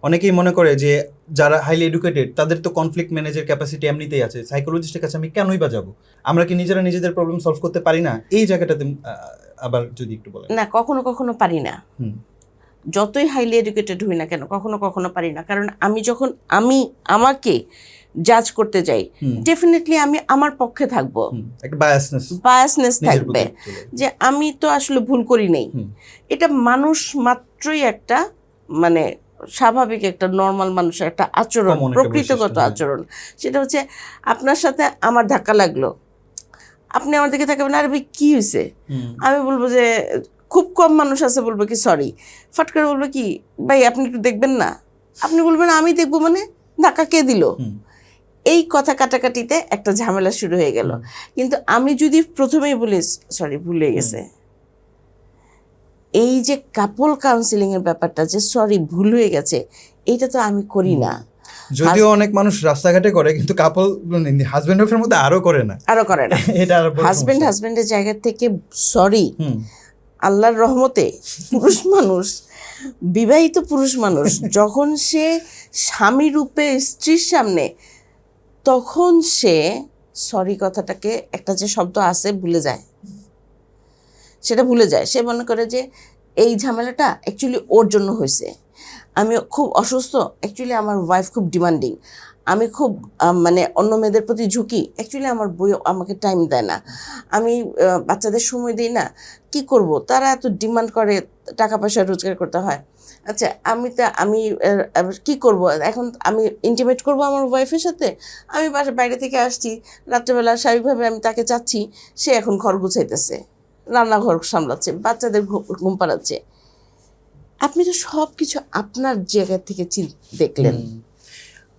অনেকেই মনে করে যে যারা হাইলি এডুকেটেড তাদের তো কনফ্লিক্ট ম্যানেজের ক্যাপাসিটি এমনিতেই আছে, সাইকোলজিস্টের কাছে আমি কেনই বা যাবো, আমরা কি নিজেরা নিজেদের প্রবলেম সলভ করতে পারি না? এই জায়গাটাতে আবার যদি একটু বলেন। না, কখনো কখনো পারি না। যতই হাইলি এডুকেটেড হই না কেন, কখনো কখনো পারি না। কারণ আমি যখন আমাকে জাজ করতে যাই, ডেফিনেটলি আমি আমার পক্ষে থাকবো, একটা বায়াসনেস থাকবে যে আমি তো আসলে ভুল করি নাই। এটা মানুষ মাত্রই একটা মানে স্বাভাবিক একটা নর্মাল মানুষের একটা আচরণ, প্রকৃতিগত আচরণ। সেটা হচ্ছে আপনার সাথে আমার ধাক্কা লাগলো, আপনি আমার দিকে থাকবেন, আরে ভাই কি হয়েছে, আমি বলবো যে খুব কম মানুষ আছে বলবো কি সরি, ফট করে বলবো কি ভাই আপনি একটু দেখবেন না, আপনি বলবেন আমি দেখবো মানে ধাক্কা কে দিল। এই কথা কাটাকাটিতে একটা ঝামেলা শুরু হয়ে গেল। কিন্তু আমি যদি প্রথমেই বলি সরি ভুলে গেছে, এই যে কাপল কাউন্সিলিং এর ব্যাপারটা যে সরি ভুল হয়ে গেছে, এইটা তো আমি করি না। যদিও অনেক মানুষ রাস্তাঘাটে করে, কিন্তু কাপল হাজবেন্ড ওয়াইফের মধ্যে আরো করে না এটা হাজবেন্ডের জায়গা থেকে সরি, আল্লাহর রহমতে পুরুষ মানুষ, বিবাহিত পুরুষ মানুষ যখন সে স্বামী রূপে স্ত্রীর সামনে, তখন সে সরি কথাটাকে একটা যে শব্দ আছে ভুলে যায়, সেটা ভুলে যায়। সে মনে করে যে এই ঝামেলাটা অ্যাকচুয়ালি ওর জন্য হয়েছে, আমি খুব অসুস্থ, অ্যাকচুয়ালি আমার ওয়াইফ খুব ডিমান্ডিং, আমি খুব মানে অন্য মেয়েদের প্রতি ঝুঁকি, অ্যাকচুয়ালি আমার বই আমাকে টাইম দেয় না, আমি বাচ্চাদের সময় দিই না, কি করব, তারা এত ডিমান্ড করে, টাকা পয়সা রোজগার করতে হয়। আচ্ছা আমি কি করব এখন, আমি ইন্টিমেট করব আমার ওয়াইফের সাথে, আমি বাইরে থেকে আসছি রাত্রেবেলা, স্বাভাবিকভাবে আমি তাকে চাচ্ছি, সে এখন ঘর গুছাইতেছে, রান্নাঘর সামলাচ্ছে, বাচ্চাদের ঘুম পাড়াচ্ছে। আপনি তো সব কিছু আপনার জায়গা থেকে দেখলেন।